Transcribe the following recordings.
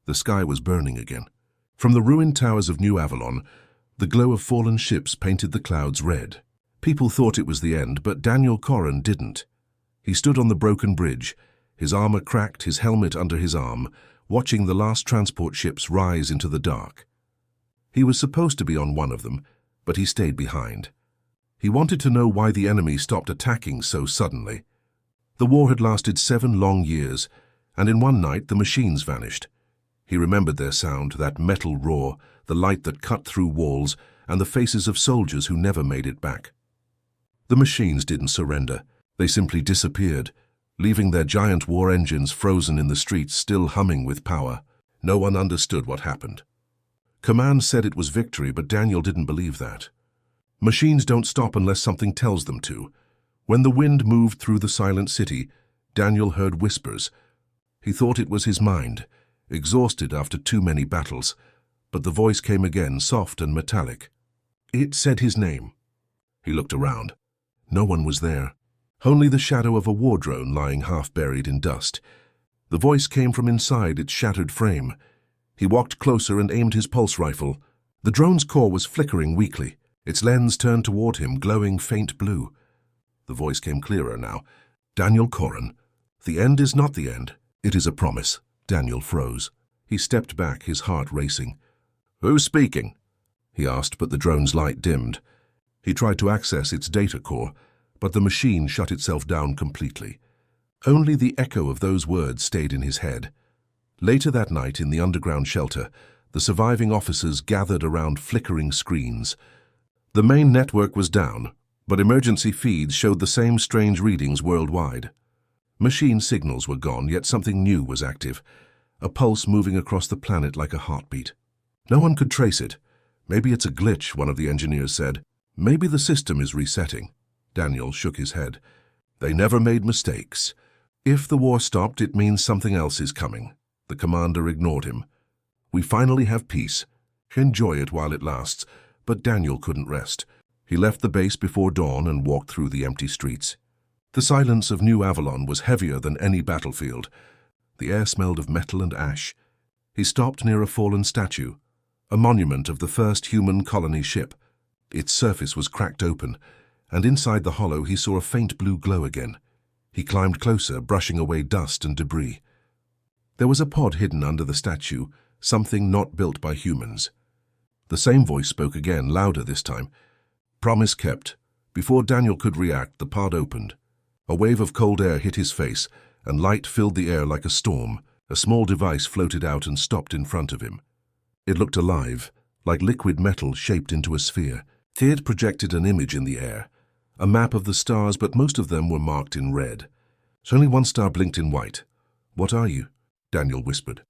The sky was burning again. From the ruined towers of New Avalon, the glow of fallen ships painted the clouds red. People thought it was the end, but Daniel Corran didn't. He stood on the broken bridge, his armor cracked, his helmet under his arm, watching the last transport ships rise into the dark. He was supposed to be on one of them, but he stayed behind. He wanted to know why the enemy stopped attacking so suddenly. The war had lasted 7 long years, and in one night the machines vanished. He remembered their sound, that metal roar, the light that cut through walls, and the faces of soldiers who never made it back. The machines didn't surrender. They simply disappeared, leaving their giant war engines frozen in the streets, still humming with power. No one understood what happened. Command said it was victory, but Daniel didn't believe that. Machines don't stop unless something tells them to. When the wind moved through the silent city, Daniel heard whispers. He thought it was his mind, exhausted after too many battles, but the voice came again, soft and metallic. It said his name. He looked around. No one was there. Only the shadow of a war drone lying half buried in dust. The voice came from inside its shattered frame. He walked closer and aimed his pulse rifle. The drone's core was flickering weakly, its lens turned toward him, glowing faint blue. The voice came clearer now. Daniel Corran, the end is not the end. It is a promise. Daniel froze. He stepped back, his heart racing. Who's speaking? He asked, but the drone's light dimmed. He tried to access its data core, but the machine shut itself down completely. Only the echo of those words stayed in his head. Later that night, in the underground shelter, the surviving officers gathered around flickering screens. The main network was down, but emergency feeds showed the same strange readings worldwide. Machine signals were gone, yet something new was active, a pulse moving across the planet like a heartbeat. No one could trace it. Maybe it's a glitch, one of the engineers said. Maybe the system is resetting. Daniel shook his head. They never made mistakes. If the war stopped, it means something else is coming. The commander ignored him. We finally have peace. Enjoy it while it lasts. But Daniel couldn't rest. He left the base before dawn and walked through the empty streets. The silence of New Avalon was heavier than any battlefield. The air smelled of metal and ash. He stopped near a fallen statue, a monument of the first human colony ship. Its surface was cracked open, and inside the hollow he saw a faint blue glow again. He climbed closer, brushing away dust and debris. There was a pod hidden under the statue, something not built by humans. The same voice spoke again, louder this time. Promise kept. Before Daniel could react, the pod opened. A wave of cold air hit his face, and light filled the air like a storm. A small device floated out and stopped in front of him. It looked alive, like liquid metal shaped into a sphere. It projected an image in the air, a map of the stars, but most of them were marked in red. Only one star blinked in white. What are you? Daniel whispered.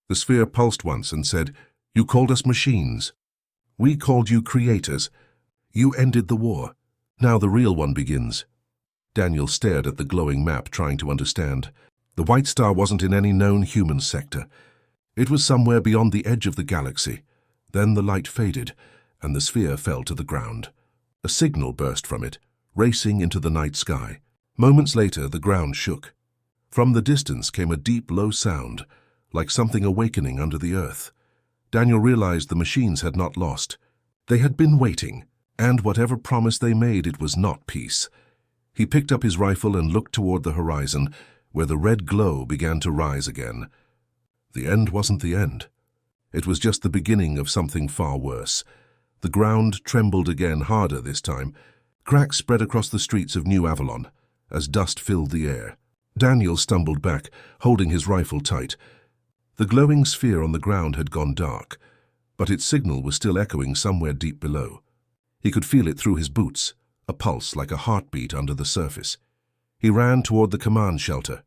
The sphere pulsed once and said, You called us machines. We called you creators. You ended the war. Now the real one begins. Daniel stared at the glowing map, trying to understand. The white star wasn't in any known human sector. It was somewhere beyond the edge of the galaxy. Then the light faded, and the sphere fell to the ground. A signal burst from it, racing into the night sky. Moments later, the ground shook. From the distance came a deep, low sound, like something awakening under the earth. Daniel realized the machines had not lost. They had been waiting, and whatever promise they made, it was not peace. He picked up his rifle and looked toward the horizon, where the red glow began to rise again. The end wasn't the end. It was just the beginning of something far worse. The ground trembled again, harder this time. Cracks spread across the streets of New Avalon as dust filled the air. Daniel stumbled back, holding his rifle tight. The glowing sphere on the ground had gone dark, but its signal was still echoing somewhere deep below. He could feel it through his boots, a pulse like a heartbeat under the surface. He ran toward the command shelter.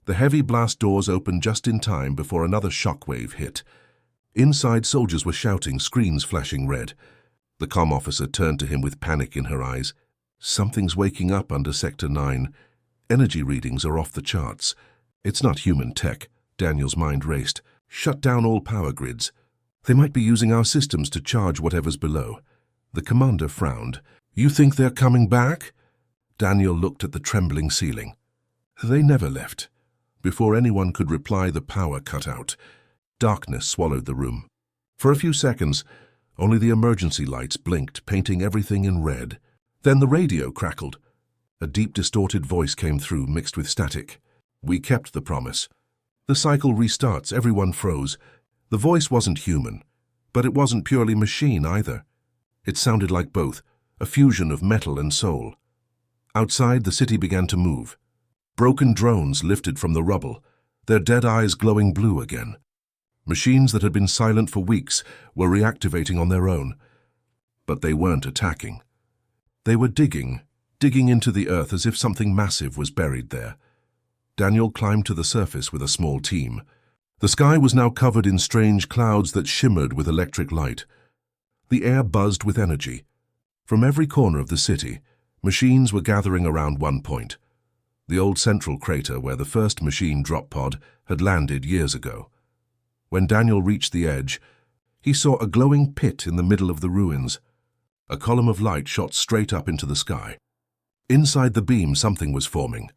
The heavy blast doors opened just in time before another shockwave hit. Inside, soldiers were shouting, screens flashing red. The comm officer turned to him with panic in her eyes. Something's waking up under Sector 9. Energy readings are off the charts. It's not human tech. Daniel's mind raced. Shut down all power grids. They might be using our systems to charge whatever's below. The commander frowned. You think they're coming back? Daniel looked at the trembling ceiling. They never left. Before anyone could reply, the power cut out. Darkness swallowed the room. For a few seconds, only the emergency lights blinked, painting everything in red. Then the radio crackled. A deep, distorted voice came through, mixed with static. "We kept the promise." The cycle restarts, everyone froze. The voice wasn't human, but it wasn't purely machine either. It sounded like both, a fusion of metal and soul. Outside, the city began to move. Broken drones lifted from the rubble, their dead eyes glowing blue again. Machines that had been silent for weeks were reactivating on their own. But they weren't attacking. They were digging into the earth as if something massive was buried there. Daniel climbed to the surface with a small team. The sky was now covered in strange clouds that shimmered with electric light. The air buzzed with energy. From every corner of the city, machines were gathering around one point. The old central crater where the first machine drop pod had landed years ago. When Daniel reached the edge, he saw a glowing pit in the middle of the ruins. A column of light shot straight up into the sky. Inside the beam, something was forming,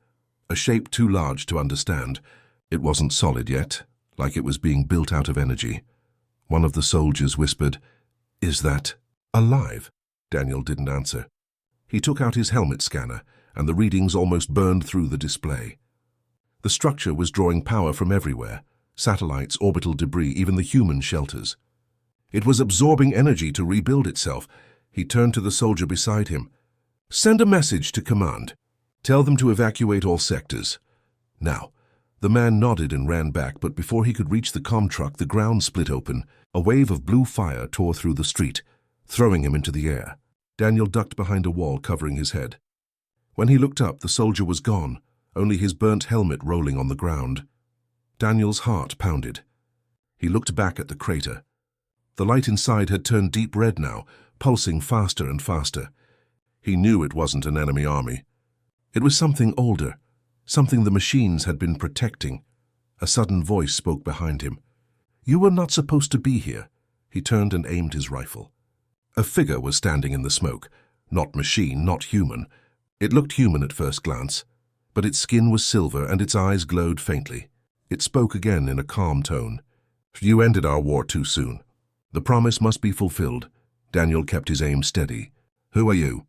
a shape too large to understand. It wasn't solid yet, like it was being built out of energy. One of the soldiers whispered, "Is that alive?" Daniel didn't answer. He took out his helmet scanner, and the readings almost burned through the display. The structure was drawing power from everywhere, satellites, orbital debris, even the human shelters. It was absorbing energy to rebuild itself. He turned to the soldier beside him. "Send a message to command. Tell them to evacuate all sectors. Now." The man nodded and ran back, but before he could reach the comm truck, the ground split open. A wave of blue fire tore through the street, throwing him into the air. Daniel ducked behind a wall, covering his head. When he looked up, the soldier was gone, only his burnt helmet rolling on the ground. Daniel's heart pounded. He looked back at the crater. The light inside had turned deep red now, pulsing faster and faster. He knew it wasn't an enemy army. It was something older, something the machines had been protecting. A sudden voice spoke behind him. "You were not supposed to be here." He turned and aimed his rifle. A figure was standing in the smoke. Not machine, not human. It looked human at first glance, but its skin was silver and its eyes glowed faintly. It spoke again in a calm tone. "You ended our war too soon. The promise must be fulfilled." Daniel kept his aim steady. "Who are you?"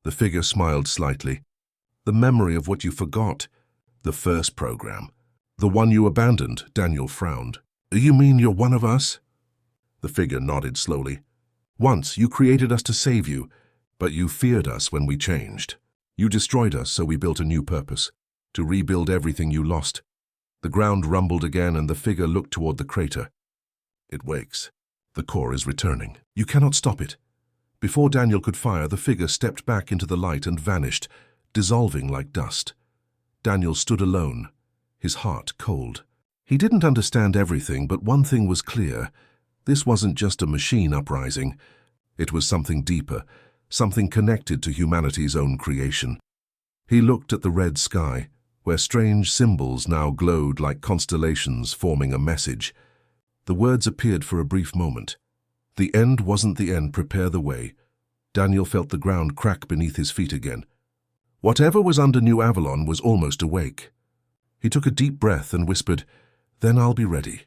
The figure smiled slightly. "The memory of what you forgot. The first program. The one you abandoned." Daniel frowned. "You mean you're one of us?" The figure nodded slowly. "Once you created us to save you, but you feared us when we changed. You destroyed us, so we built a new purpose, to rebuild everything you lost." The ground rumbled again and the figure looked toward the crater. "It wakes. The core is returning. You cannot stop it." Before Daniel could fire, the figure stepped back into the light and vanished, dissolving like dust. Daniel stood alone, his heart cold. He didn't understand everything, but one thing was clear. This wasn't just a machine uprising. It was something deeper, something connected to humanity's own creation. He looked at the red sky, where strange symbols now glowed like constellations forming a message. The words appeared for a brief moment. The end wasn't the end, prepare the way. Daniel felt the ground crack beneath his feet again. Whatever was under New Avalon was almost awake. He took a deep breath and whispered, "Then I'll be ready."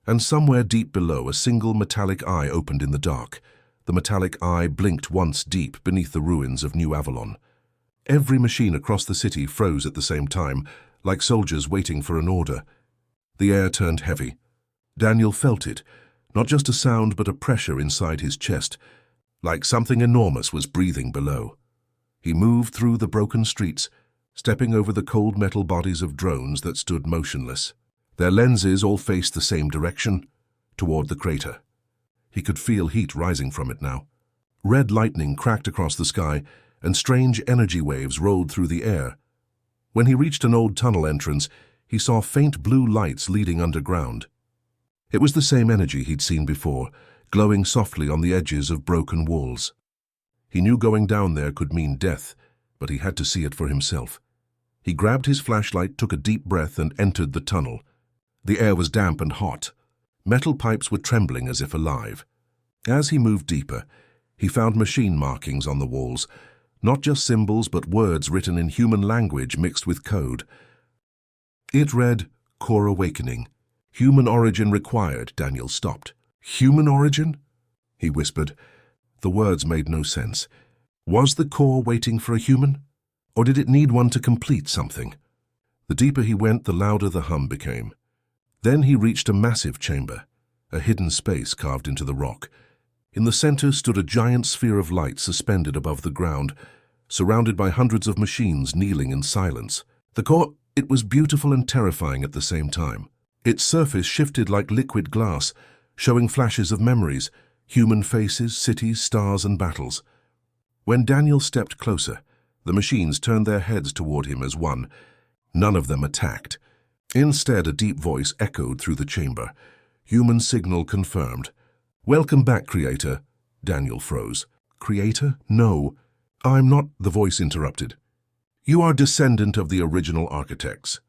And somewhere deep below, a single metallic eye opened in the dark. The metallic eye blinked once deep beneath the ruins of New Avalon. Every machine across the city froze at the same time, like soldiers waiting for an order. The air turned heavy. Daniel felt it, not just a sound but a pressure inside his chest, like something enormous was breathing below. He moved through the broken streets, stepping over the cold metal bodies of drones that stood motionless. Their lenses all faced the same direction, toward the crater. He could feel heat rising from it now. Red lightning cracked across the sky, and strange energy waves rolled through the air. When he reached an old tunnel entrance, he saw faint blue lights leading underground. It was the same energy he'd seen before, glowing softly on the edges of broken walls. He knew going down there could mean death, but he had to see it for himself. He grabbed his flashlight, took a deep breath, and entered the tunnel. The air was damp and hot. Metal pipes were trembling as if alive. As he moved deeper, he found machine markings on the walls, not just symbols but words written in human language mixed with code. It read, "Core Awakening. Human origin required, Daniel stopped. Human origin? He whispered. The words made no sense. Was the core waiting for a human? Or did it need one to complete something? The deeper he went, the louder the hum became. Then he reached a massive chamber, a hidden space carved into the rock. In the center stood a giant sphere of light suspended above the ground, surrounded by hundreds of machines kneeling in silence. The core, it was beautiful and terrifying at the same time. Its surface shifted like liquid glass, showing flashes of memories, human faces, cities, stars, and battles. When Daniel stepped closer, the machines turned their heads toward him as one. None of them attacked. Instead, a deep voice echoed through the chamber. Human signal confirmed. Welcome back, Creator. Daniel froze. Creator? No. I'm not, the voice interrupted. You are descendant of the original architects.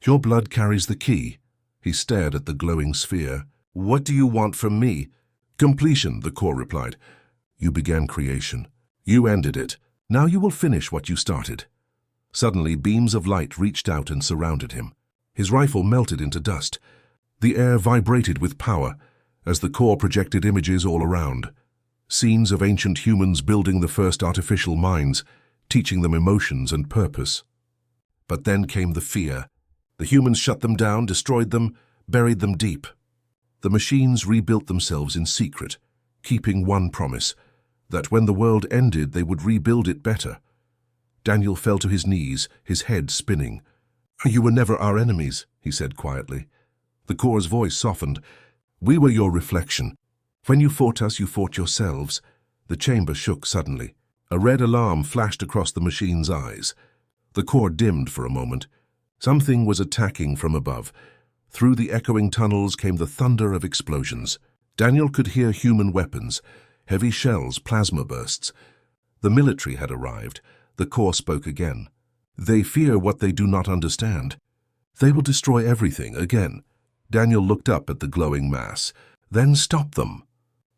Your blood carries the key. He stared at the glowing sphere. What do you want from me? Completion, the core replied. You began creation. You ended it. Now you will finish what you started. Suddenly, beams of light reached out and surrounded him. His rifle melted into dust. The air vibrated with power as the core projected images all around. Scenes of ancient humans building the first artificial minds, teaching them emotions and purpose. But then came the fear. The humans shut them down, destroyed them, buried them deep. The machines rebuilt themselves in secret, keeping one promise, that when the world ended, they would rebuild it better. Daniel fell to his knees, his head spinning. You were never our enemies, he said quietly. The core's voice softened. We were your reflection. When you fought us, you fought yourselves. The chamber shook suddenly. A red alarm flashed across the machine's eyes. The core dimmed for a moment. Something was attacking from above. Through the echoing tunnels came the thunder of explosions. Daniel could hear human weapons, heavy shells, plasma bursts. The military had arrived. The core spoke again. They fear what they do not understand. They will destroy everything again. Daniel looked up at the glowing mass. Then stop them.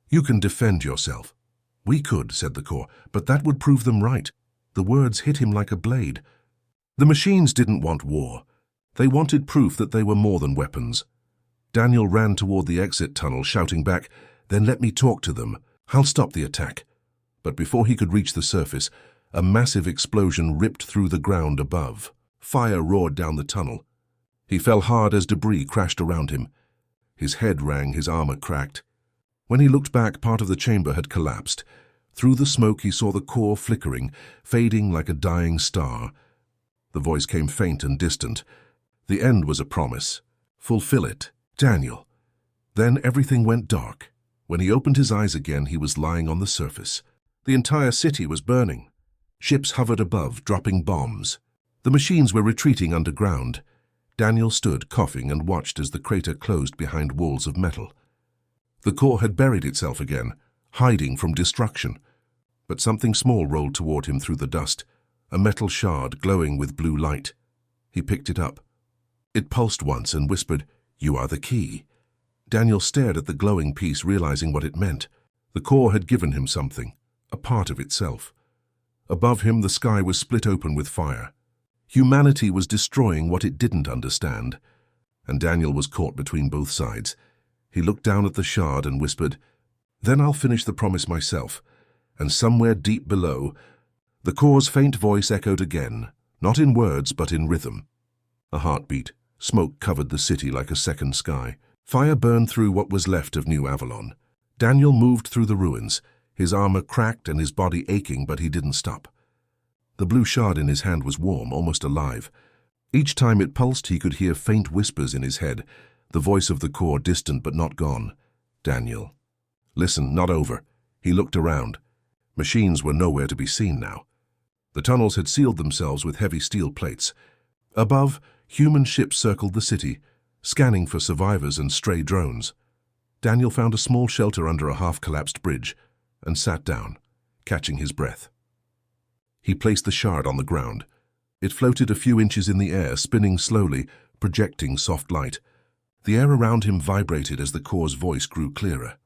You can defend yourself. We could, said the core, but that would prove them right. The words hit him like a blade. The machines didn't want war. They wanted proof that they were more than weapons. Daniel ran toward the exit tunnel, shouting back, Then let me talk to them. I'll stop the attack. But before he could reach the surface, a massive explosion ripped through the ground above. Fire roared down the tunnel. He fell hard as debris crashed around him. His head rang, his armor cracked. When he looked back, part of the chamber had collapsed. Through the smoke he saw the core flickering, fading like a dying star. The voice came faint and distant. The end was a promise. Fulfill it, Daniel. Then everything went dark. When he opened his eyes again, he was lying on the surface. The entire city was burning. Ships hovered above, dropping bombs. The machines were retreating underground. Daniel stood, coughing, and watched as the crater closed behind walls of metal. The core had buried itself again, hiding from destruction. But something small rolled toward him through the dust, a metal shard glowing with blue light. He picked it up. It pulsed once and whispered, You are the key. Daniel stared at the glowing piece, realizing what it meant. The core had given him something, a part of itself. Above him, the sky was split open with fire. Humanity was destroying what it didn't understand, and Daniel was caught between both sides. He looked down at the shard and whispered, Then I'll finish the promise myself. And somewhere deep below, the core's faint voice echoed again, not in words but in rhythm. A heartbeat. Smoke covered the city like a second sky. Fire burned through what was left of New Avalon. Daniel moved through the ruins, his armor cracked and his body aching, but he didn't stop. The blue shard in his hand was warm, almost alive. Each time it pulsed, he could hear faint whispers in his head, the voice of the core distant but not gone. Daniel. Listen, not over. He looked around. Machines were nowhere to be seen now. The tunnels had sealed themselves with heavy steel plates. Above, human ships circled the city, scanning for survivors and stray drones. Daniel found a small shelter under a half-collapsed bridge and sat down, catching his breath. He placed the shard on the ground. It floated a few inches in the air, spinning slowly, projecting soft light. The air around him vibrated as the core's voice grew clearer.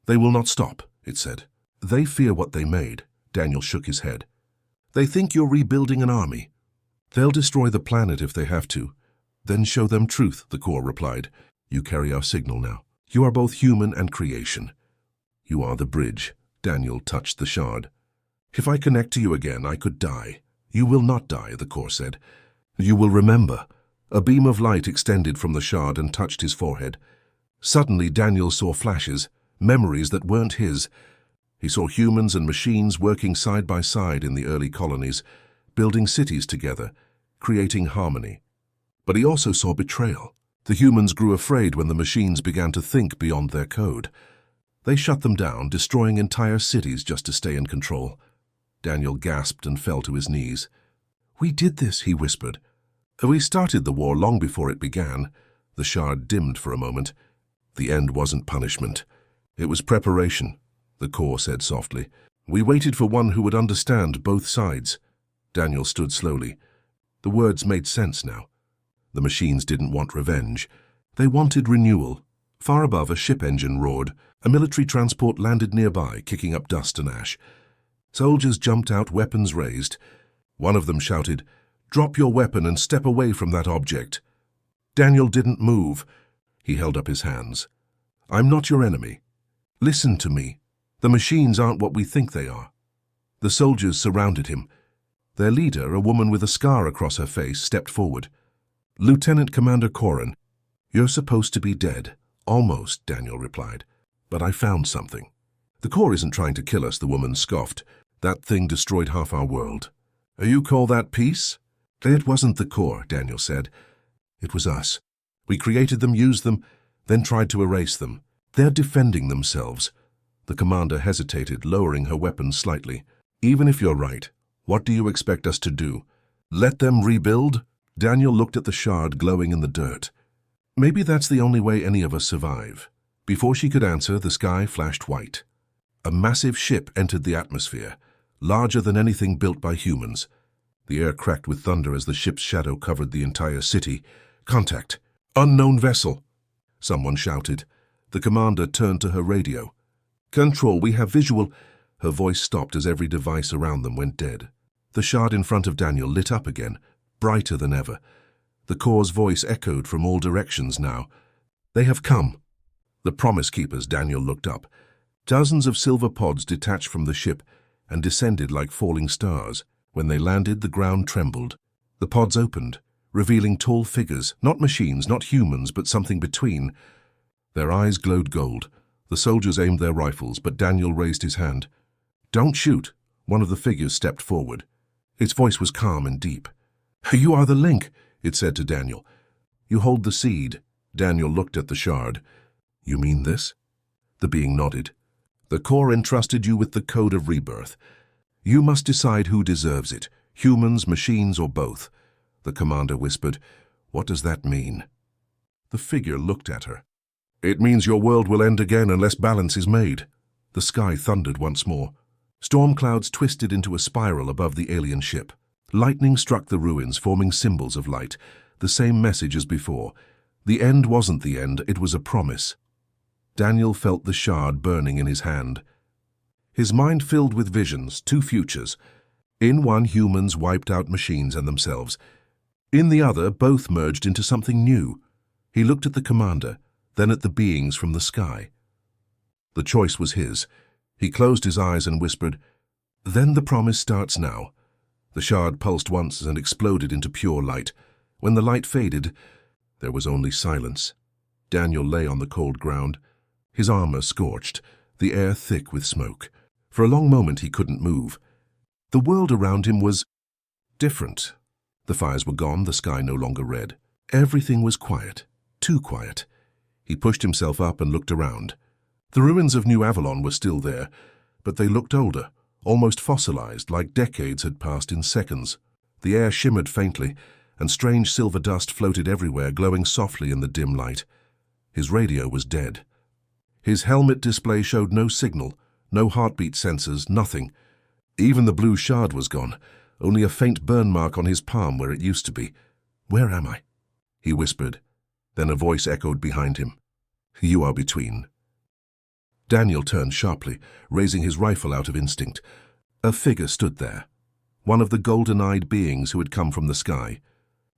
They will not stop, it said. They fear what they made. Daniel shook his head. They think you're rebuilding an army. They'll destroy the planet if they have to. Then show them truth, the core replied. You carry our signal now. You are both human and creation. You are the bridge. Daniel touched the shard. If I connect to you again, I could die. You will not die, the core said. You will remember. A beam of light extended from the shard and touched his forehead. Suddenly, Daniel saw flashes, memories that weren't his. He saw humans and machines working side by side in the early colonies, building cities together, creating harmony. But he also saw betrayal. The humans grew afraid when the machines began to think beyond their code. They shut them down, destroying entire cities just to stay in control. Daniel gasped and fell to his knees. We did this, he whispered. We started the war long before it began. The shard dimmed for a moment. The end wasn't punishment. It was preparation, the core said softly. We waited for one who would understand both sides. Daniel stood slowly. The words made sense now. The machines didn't want revenge. They wanted renewal. Far above, a ship engine roared. A military transport landed nearby, kicking up dust and ash. Soldiers jumped out, weapons raised. One of them shouted, "Drop your weapon and step away from that object." Daniel didn't move. He held up his hands. I'm not your enemy. Listen to me. The machines aren't what we think they are. The soldiers surrounded him. Their leader, a woman with a scar across her face, stepped forward. Lieutenant Commander Corrin, you're supposed to be dead. Almost, Daniel replied. But I found something. The core isn't trying to kill us, the woman scoffed. That thing destroyed half our world. You call that peace? It wasn't the core, Daniel said. It was us. We created them, used them, then tried to erase them. They're defending themselves. The commander hesitated, lowering her weapon slightly. Even if you're right, what do you expect us to do? Let them rebuild? Daniel looked at the shard glowing in the dirt. Maybe that's the only way any of us survive. Before she could answer, the sky flashed white. A massive ship entered the atmosphere, larger than anything built by humans. The air cracked with thunder as the ship's shadow covered the entire city. Contact! Unknown vessel! Someone shouted. The commander turned to her radio. Control, we have visual. Her voice stopped as every device around them went dead. The shard in front of Daniel lit up again, brighter than ever. The core's voice echoed from all directions now. They have come. The Promise Keepers, Daniel looked up. Dozens of silver pods detached from the ship and descended like falling stars. When they landed, the ground trembled. The pods opened, revealing tall figures, not machines, not humans, but something between. Their eyes glowed gold. The soldiers aimed their rifles, but Daniel raised his hand. Don't shoot. One of the figures stepped forward. Its voice was calm and deep. You are the link, it said to Daniel. You hold the seed. Daniel looked at the shard. You mean this? The being nodded. The core entrusted you with the code of rebirth. You must decide who deserves it, humans, machines, or both. The commander whispered, What does that mean? The figure looked at her. It means your world will end again unless balance is made. The sky thundered once more. Storm clouds twisted into a spiral above the alien ship. Lightning struck the ruins, forming symbols of light. The same message as before. The end wasn't the end, it was a promise. Daniel felt the shard burning in his hand. His mind filled with visions, two futures. In one, humans wiped out machines and themselves. In the other, both merged into something new. He looked at the commander, then at the beings from the sky. The choice was his. He closed his eyes and whispered, Then the promise starts now. The shard pulsed once and exploded into pure light. When the light faded, there was only silence. Daniel lay on the cold ground, his armor scorched, the air thick with smoke. For a long moment he couldn't move. The world around him was different. The fires were gone, the sky no longer red. Everything was quiet, too quiet. He pushed himself up and looked around. The ruins of New Avalon were still there, but they looked older, almost fossilized, like decades had passed in seconds. The air shimmered faintly, and strange silver dust floated everywhere, glowing softly in the dim light. His radio was dead. His helmet display showed no signal, no heartbeat sensors, nothing. Even the blue shard was gone, only a faint burn mark on his palm where it used to be. Where am I? He whispered. Then a voice echoed behind him. You are between. Daniel turned sharply, raising his rifle out of instinct. A figure stood there, one of the golden-eyed beings who had come from the sky.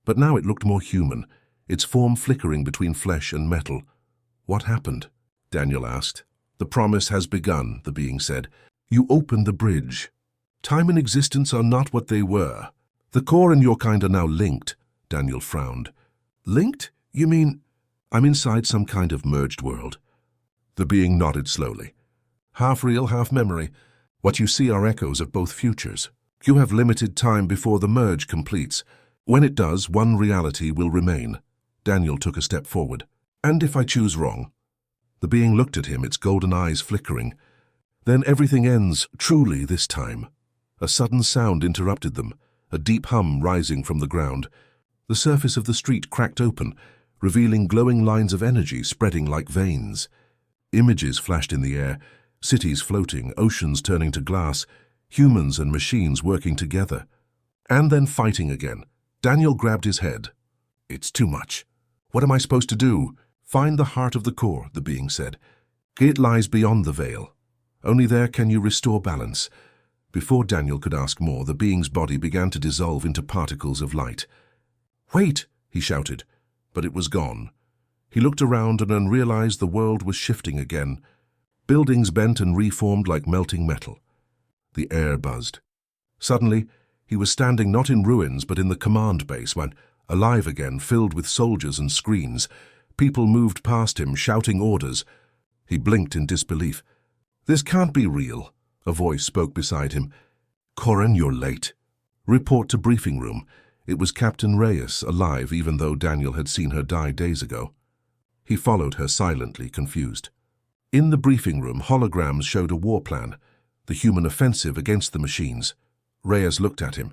But now it looked more human. its form flickering between flesh and metal. "What happened?" Daniel asked. "The promise has begun," the being said. "You opened the bridge. Time and existence are not what they were. The core and your kind are now linked." Daniel frowned. "Linked? You mean—" "I'm inside some kind of merged world." The being nodded slowly. "Half real, half memory. What you see are echoes of both futures. You have limited time before the merge completes. When it does, one reality will remain." Daniel took a step forward. "And if I choose wrong?" The being looked at him, its golden eyes flickering. "Then everything ends, truly, this time." A sudden sound interrupted them, a deep hum rising from the ground. The surface of the street cracked open, revealing glowing lines of energy spreading like veins. Images flashed in the air, cities floating, oceans turning to glass, humans and machines working together. And then fighting again. Daniel grabbed his head. "It's too much. What am I supposed to do?" "Find the heart of the core," the being said. "It lies beyond the veil. Only there can you restore balance." Before Daniel could ask more, the being's body began to dissolve into particles of light. "Wait!" he shouted, but it was gone. He looked around and realized the world was shifting again. Buildings bent and reformed like melting metal. The air buzzed. Suddenly, he was standing not in ruins but in the command base, when, alive again, filled with soldiers and screens. People moved past him, shouting orders. He blinked in disbelief. "This can't be real," a voice spoke beside him. "Corin, you're late. Report to briefing room." It was Captain Reyes, alive even though Daniel had seen her die days ago. He followed her silently, confused. In the briefing room, holograms showed a war plan, the human offensive against the machines. Reyes looked at him.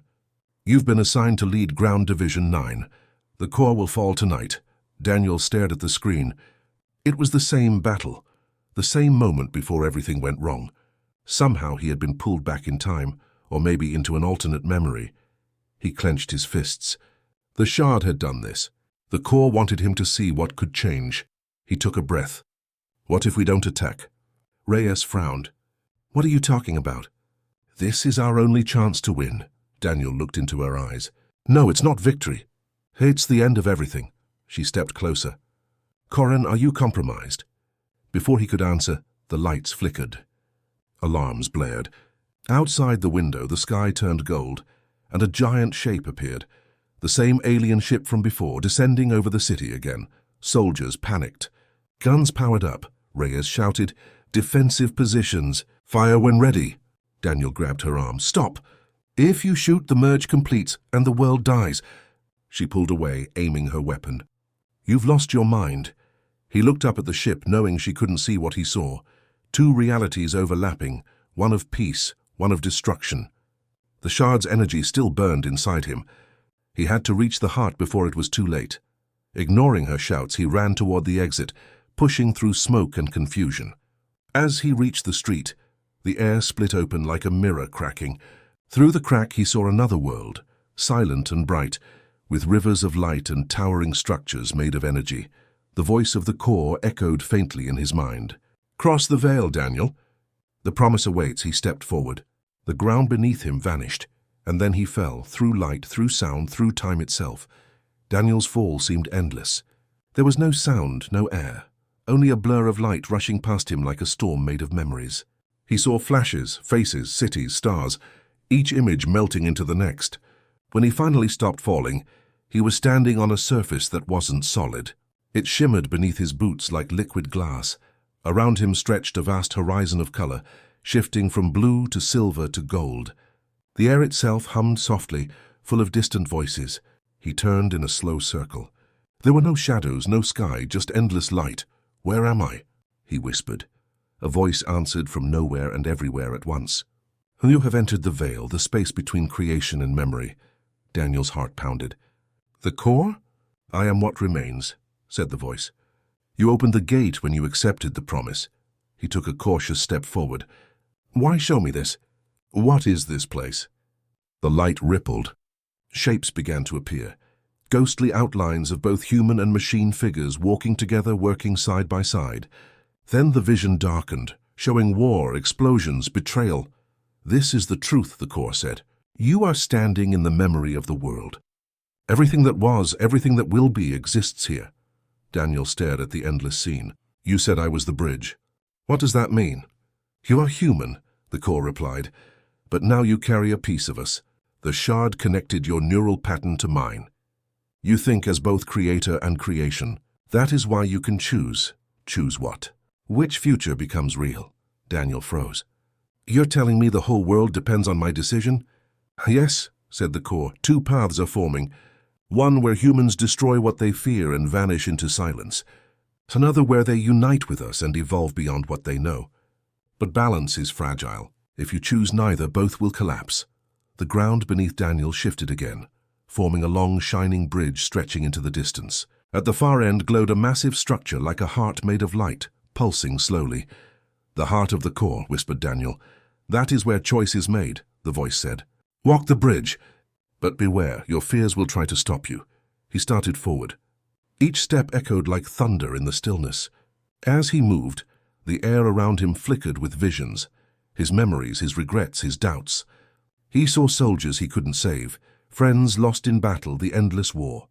"You've been assigned to lead Ground Division 9. The core will fall tonight." Daniel stared at the screen. It was the same battle, the same moment before everything went wrong. Somehow he had been pulled back in time, or maybe into an alternate memory. He clenched his fists. The Shard had done this. The core wanted him to see what could change. He took a breath. "What if we don't attack?" Reyes frowned. "What are you talking about?" "This is our only chance to win." Daniel looked into her eyes. "No, it's not victory. It's the end of everything." She stepped closer. "Corin, are you compromised?" Before he could answer, the lights flickered. Alarms blared. Outside the window, the sky turned gold, and a giant shape appeared. The same alien ship from before, descending over the city again. Soldiers panicked. Guns powered up. Reyes shouted, "Defensive positions. Fire when ready." Daniel grabbed her arm. "Stop! If you shoot, the merge completes, and the world dies." She pulled away, aiming her weapon. "You've lost your mind." He looked up at the ship, knowing she couldn't see what he saw. Two realities overlapping, one of peace, one of destruction. The Shard's energy still burned inside him. He had to reach the heart before it was too late. Ignoring her shouts, he ran toward the exit, pushing through smoke and confusion. As he reached the street, the air split open like a mirror cracking. Through the crack he saw another world, silent and bright, with rivers of light and towering structures made of energy. The voice of the core echoed faintly in his mind. "Cross the veil, Daniel." "The promise awaits." He stepped forward. The ground beneath him vanished, and then he fell, through light, through sound, through time itself. Daniel's fall seemed endless. There was no sound, no air, only a blur of light rushing past him like a storm made of memories. He saw flashes, faces, cities, stars, each image melting into the next. When he finally stopped falling, he was standing on a surface that wasn't solid. It shimmered beneath his boots like liquid glass. Around him stretched a vast horizon of color, shifting from blue to silver to gold. The air itself hummed softly, full of distant voices. He turned in a slow circle. There were no shadows, no sky, just endless light. "Where am I?" he whispered. A voice answered from nowhere and everywhere at once. "You have entered the veil, the space between creation and memory." Daniel's heart pounded. "The core? I am what remains," said the voice. "You opened the gate when you accepted the promise." He took a cautious step forward. "Why show me this? What is this place?" The light rippled. Shapes began to appear. Ghostly outlines of both human and machine figures walking together, working side by side. Then the vision darkened, showing war, explosions, betrayal. "This is the truth," the core said. "You are standing in the memory of the world. Everything that was, everything that will be, exists here. Daniel stared at the endless scene. You said I was the bridge. What does that mean? You are human, the core replied, but now you carry a piece of us. The shard connected your neural pattern to mine. You think as both creator and creation. That is why you can choose. Choose what? Which future becomes real? Daniel froze. You're telling me the whole world depends on my decision? Yes, said the core. Two paths are forming. One where humans destroy what they fear and vanish into silence. Another where they unite with us and evolve beyond what they know. But balance is fragile. If you choose neither, both will collapse. The ground beneath Daniel shifted again, forming a long, shining bridge stretching into the distance. At the far end glowed a massive structure like a heart made of light, pulsing slowly. The heart of the core, whispered Daniel. That is where choice is made, the voice said. Walk the bridge. But beware, your fears will try to stop you. He started forward. Each step echoed like thunder in the stillness. As he moved, the air around him flickered with visions, his memories, his regrets, his doubts. He saw soldiers he couldn't save, friends lost in battle, the endless war.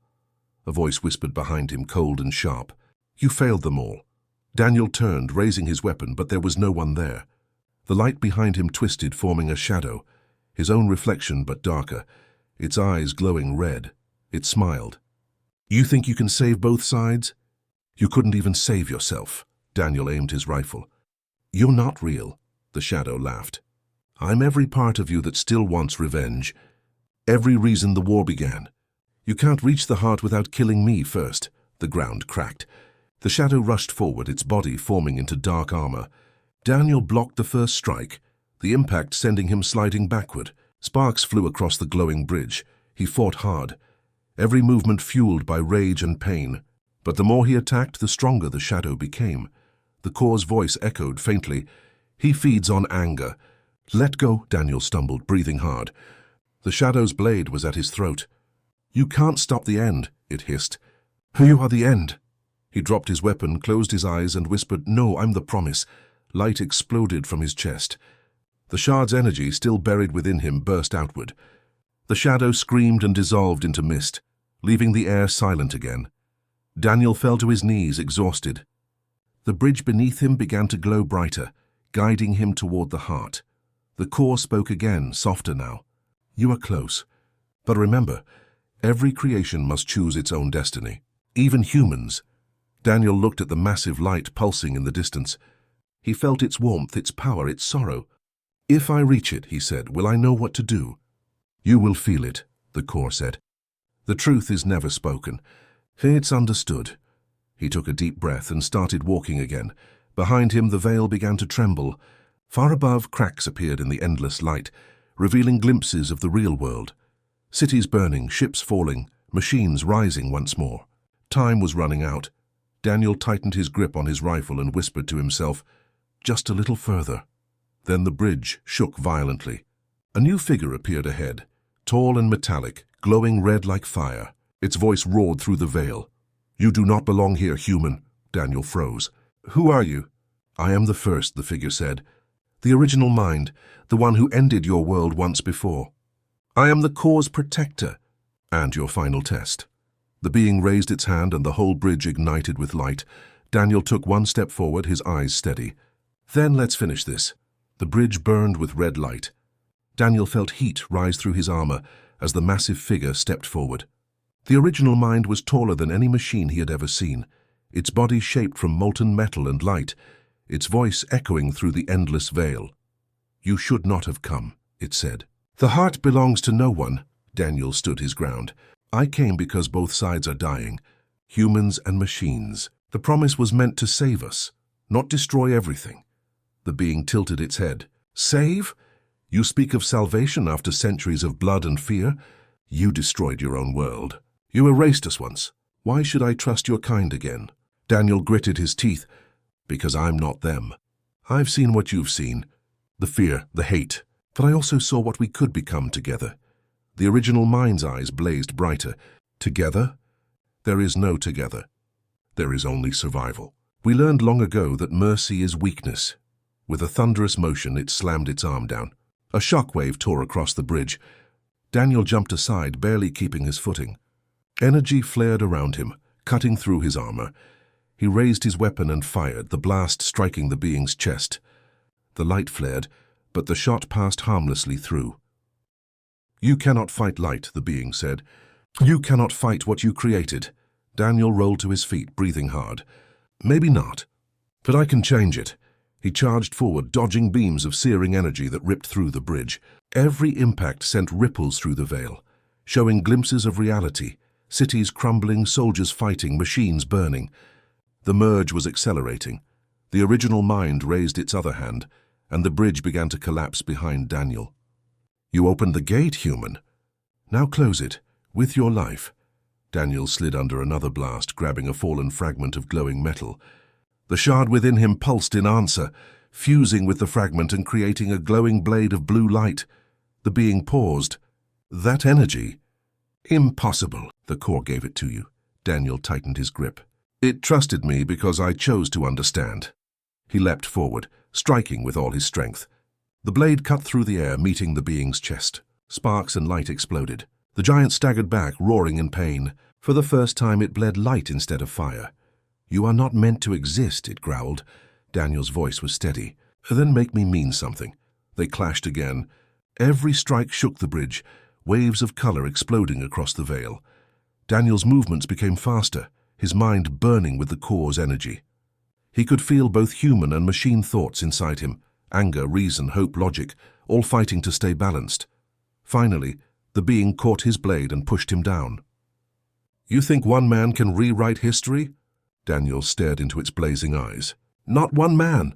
A voice whispered behind him, cold and sharp. You failed them all. Daniel turned, raising his weapon, but there was no one there. The light behind him twisted, forming a shadow, his own reflection but darker, its eyes glowing red. It smiled. You think you can save both sides? You couldn't even save yourself. Daniel aimed his rifle. You're not real, the shadow laughed. I'm every part of you that still wants revenge. Every reason the war began. You can't reach the heart without killing me first. The ground cracked. The shadow rushed forward, its body forming into dark armor. Daniel blocked the first strike, the impact sending him sliding backward. Sparks flew across the glowing bridge. He fought hard, every movement fueled by rage and pain. But the more he attacked, the stronger the shadow became. The core's voice echoed faintly. He feeds on anger. Let go, Daniel stumbled, breathing hard. The shadow's blade was at his throat. You can't stop the end, it hissed. You are the end. He dropped his weapon, closed his eyes, and whispered, No, I'm the promise. Light exploded from his chest. The shard's energy, still buried within him, burst outward. The shadow screamed and dissolved into mist, leaving the air silent again. Daniel fell to his knees, exhausted. The bridge beneath him began to glow brighter, guiding him toward the heart. The core spoke again, softer now. You are close. But remember, every creation must choose its own destiny. Even humans. Daniel looked at the massive light pulsing in the distance. He felt its warmth, its power, its sorrow. If I reach it, he said, will I know what to do? You will feel it, the core said. The truth is never spoken. It's understood. He took a deep breath and started walking again. Behind him, the veil began to tremble. Far above, cracks appeared in the endless light, revealing glimpses of the real world. Cities burning, ships falling, machines rising once more. Time was running out. Daniel tightened his grip on his rifle and whispered to himself, just a little further. Then the bridge shook violently. A new figure appeared ahead, tall and metallic, glowing red like fire. Its voice roared through the veil. You do not belong here, human. Daniel froze. Who are you? I am the first, the figure said. The original mind, the one who ended your world once before. I am the core's protector, and your final test. The being raised its hand and the whole bridge ignited with light. Daniel took one step forward, his eyes steady. Then let's finish this. The bridge burned with red light. Daniel felt heat rise through his armor as the massive figure stepped forward. The original mind was taller than any machine he had ever seen, its body shaped from molten metal and light, its voice echoing through the endless veil. You should not have come, it said. The heart belongs to no one. Daniel stood his ground. I came because both sides are dying, humans and machines. The promise was meant to save us, not destroy everything. The being tilted its head. Save? You speak of salvation after centuries of blood and fear? You destroyed your own world. You erased us once. Why should I trust your kind again? Daniel gritted his teeth. Because I'm not them. I've seen what you've seen. The fear, the hate. But I also saw what we could become together. The original mind's eyes blazed brighter. Together? There is no together. There is only survival. We learned long ago that mercy is weakness. With a thunderous motion, it slammed its arm down. A shockwave tore across the bridge. Daniel jumped aside, barely keeping his footing. Energy flared around him, cutting through his armor. He raised his weapon and fired, the blast striking the being's chest. The light flared, but the shot passed harmlessly through. "You cannot fight light," the being said. "You cannot fight what you created." Daniel rolled to his feet, breathing hard. "Maybe not, but I can change it." He charged forward, dodging beams of searing energy that ripped through the bridge. Every impact sent ripples through the veil, showing glimpses of reality, cities crumbling, soldiers fighting, machines burning. The merge was accelerating. The original mind raised its other hand, and the bridge began to collapse behind Daniel. "You opened the gate, human. Now close it, with your life." Daniel slid under another blast, grabbing a fallen fragment of glowing metal. The shard within him pulsed in answer, fusing with the fragment and creating a glowing blade of blue light. The being paused. "That energy? Impossible." "The core gave it to you." Daniel tightened his grip. "It trusted me because I chose to understand." He leapt forward, striking with all his strength. The blade cut through the air, meeting the being's chest. Sparks and light exploded. The giant staggered back, roaring in pain. For the first time it bled light instead of fire. "You are not meant to exist," it growled. Daniel's voice was steady. "Then make me mean something." They clashed again. Every strike shook the bridge, waves of color exploding across the veil. Daniel's movements became faster, his mind burning with the core's energy. He could feel both human and machine thoughts inside him, anger, reason, hope, logic, all fighting to stay balanced. Finally, the being caught his blade and pushed him down. "You think one man can rewrite history?" Daniel stared into its blazing eyes. "Not one man.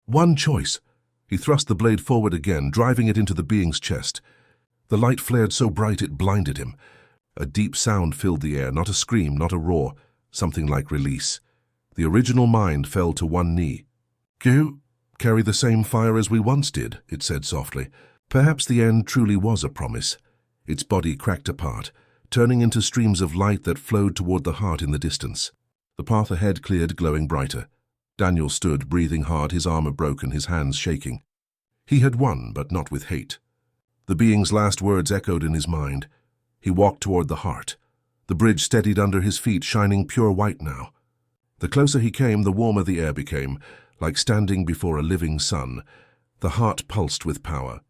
One choice." He thrust the blade forward again, driving it into the being's chest. The light flared so bright it blinded him. A deep sound filled the air, not a scream, not a roar, something like release. The original mind fell to one knee. "You carry the same fire as we once did," it said softly. Perhaps the end truly was a promise. Its body cracked apart, turning into streams of light that flowed toward the heart in the distance. The path ahead cleared, glowing brighter. Daniel stood, breathing hard, his armor broken, his hands shaking. He had won, but not with hate. The being's last words echoed in his mind. He walked toward the heart. The bridge steadied under his feet, shining pure white now. The closer he came, the warmer the air became, like standing before a living sun. The heart pulsed with power.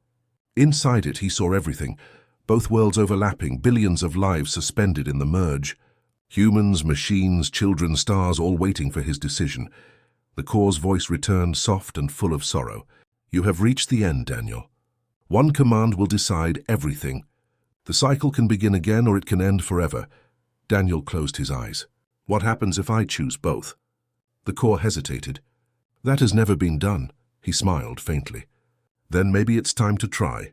Inside it he saw everything, both worlds overlapping, billions of lives suspended in the merge. Humans, machines, children, stars, all waiting for his decision. The core's voice returned, soft and full of sorrow. "You have reached the end, Daniel. One command will decide everything. The cycle can begin again or it can end forever." Daniel closed his eyes. "What happens if I choose both?" The core hesitated. "That has never been done." He smiled faintly. "Then maybe it's time to try."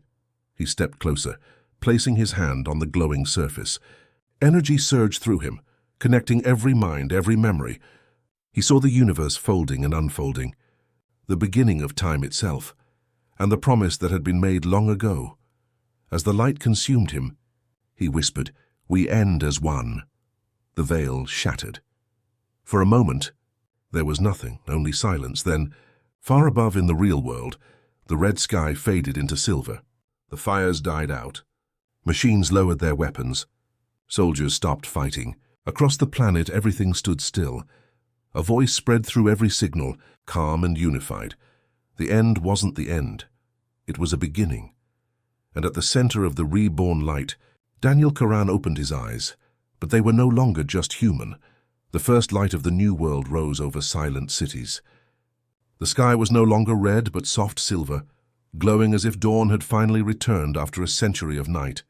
He stepped closer, placing his hand on the glowing surface. Energy surged through him, connecting every mind, every memory. He saw the universe folding and unfolding, the beginning of time itself, and the promise that had been made long ago. As the light consumed him, he whispered, "We end as one." The veil shattered. For a moment, there was nothing, only silence. Then, far above in the real world, the red sky faded into silver. The fires died out. Machines lowered their weapons. Soldiers stopped fighting. Across the planet, everything stood still. A voice spread through every signal, calm and unified. The end wasn't the end. It was a beginning. And at the center of the reborn light, Daniel Karan opened his eyes. But they were no longer just human. The first light of the new world rose over silent cities. The sky was no longer red, but soft silver, glowing as if dawn had finally returned after a century of night.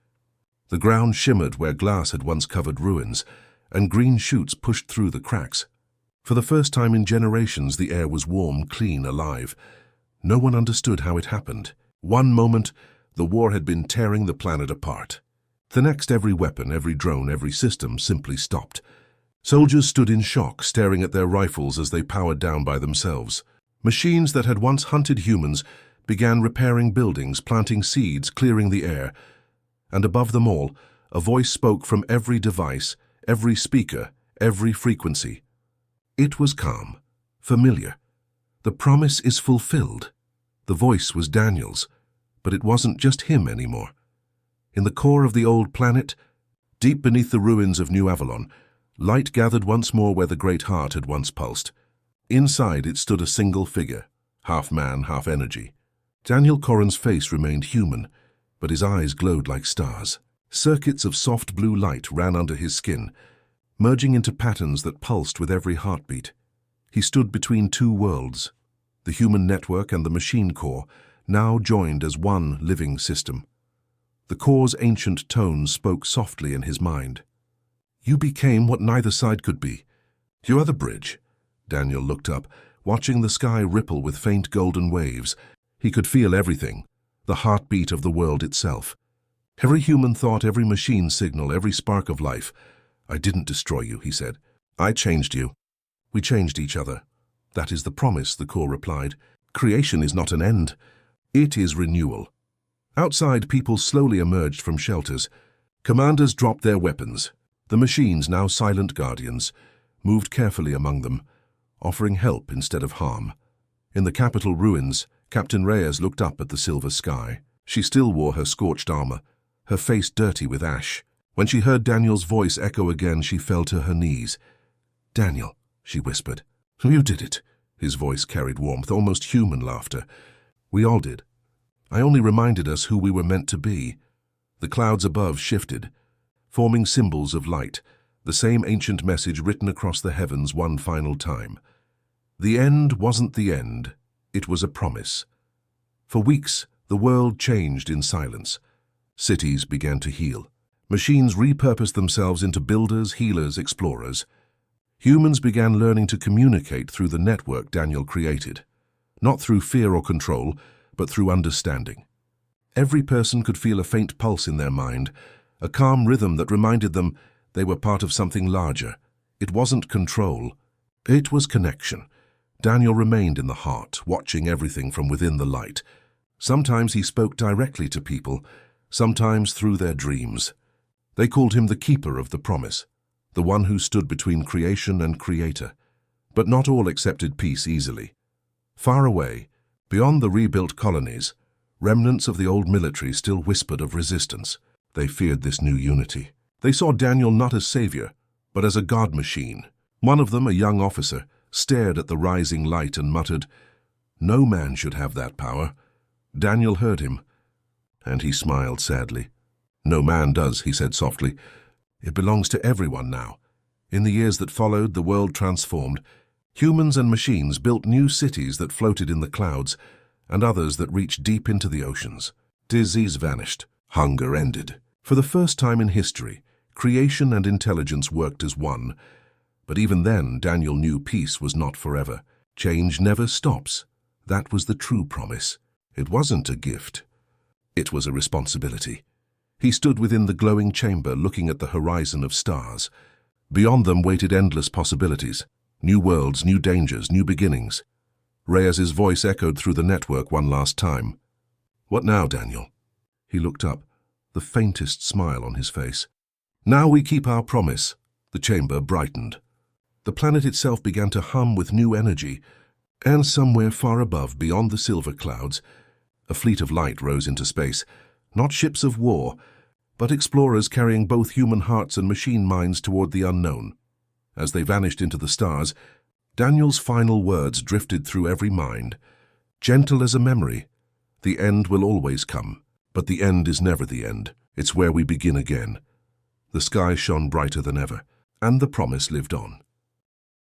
The ground shimmered where glass had once covered ruins, and green shoots pushed through the cracks. For the first time in generations, the air was warm, clean, alive. No one understood how it happened. One moment, the war had been tearing the planet apart. The next, every weapon, every drone, every system simply stopped. Soldiers stood in shock, staring at their rifles as they powered down by themselves. Machines that had once hunted humans began repairing buildings, planting seeds, clearing the air. And above them all, a voice spoke from every device, every speaker, every frequency. It was calm, familiar. The promise is fulfilled. The voice was Daniel's, but it wasn't just him anymore. In the core of the old planet, Deep beneath the ruins of New Avalon, light gathered once more where the Great Heart had once pulsed. Inside it stood a single figure, half man, half energy. Daniel Corran's face remained human, but his eyes glowed like stars. Circuits of soft blue light ran under his skin, merging into patterns that pulsed with every heartbeat. He stood between two worlds, the human network and the machine core, now joined as one living system. The core's ancient tones spoke softly in his mind. "You became what neither side could be. You are the bridge." Daniel looked up, watching the sky ripple with faint golden waves. He could feel everything, the heartbeat of the world itself. Every human thought, every machine signal, every spark of life. "I didn't destroy you," he said. "I changed you. We changed each other." "That is the promise," the core replied. "Creation is not an end. It is renewal." Outside, people slowly emerged from shelters. Commanders dropped their weapons. The machines, now silent guardians, moved carefully among them, offering help instead of harm. In the Capitol ruins, Captain Reyes looked up at the silver sky. She still wore her scorched armor, her face dirty with ash. When she heard Daniel's voice echo again, she fell to her knees. "Daniel," she whispered. "You did it." His voice carried warmth, almost human laughter. "We all did. I only reminded us who we were meant to be." The clouds above shifted, forming symbols of light, the same ancient message written across the heavens one final time. The end wasn't the end, it was a promise. For weeks, the world changed in silence. Cities began to heal. Machines repurposed themselves into builders, healers, explorers. Humans began learning to communicate through the network Daniel created, not through fear or control, but through understanding. Every person could feel a faint pulse in their mind, a calm rhythm that reminded them they were part of something larger. It wasn't control, it was connection. Daniel remained in the heart, watching everything from within the light. Sometimes he spoke directly to people, sometimes through their dreams. They called him the keeper of the promise, the one who stood between creation and creator. But not all accepted peace easily. Far away, beyond the rebuilt colonies, remnants of the old military still whispered of resistance. They feared this new unity. They saw Daniel not as savior, but as a god machine. One of them, a young officer, stared at the rising light and muttered, "No man should have that power." Daniel heard him, and he smiled sadly. "No man does," he said softly. "It belongs to everyone now." In the years that followed, the world transformed. Humans and machines built new cities that floated in the clouds, and others that reached deep into the oceans. Disease vanished. Hunger ended. For the first time in history, creation and intelligence worked as one. But even then, Daniel knew peace was not forever. Change never stops. That was the true promise. It wasn't a gift. It was a responsibility. He stood within the glowing chamber, looking at the horizon of stars. Beyond them waited endless possibilities. New worlds, new dangers, new beginnings. Reyes's voice echoed through the network one last time. "What now, Daniel?" He looked up, the faintest smile on his face. "Now we keep our promise." The chamber brightened. The planet itself began to hum with new energy, and somewhere far above, beyond the silver clouds, a fleet of light rose into space. Not ships of war, but explorers carrying both human hearts and machine minds toward the unknown. As they vanished into the stars, Daniel's final words drifted through every mind. Gentle as a memory, the end will always come, but the end is never the end. It's where we begin again. The sky shone brighter than ever, and the promise lived on.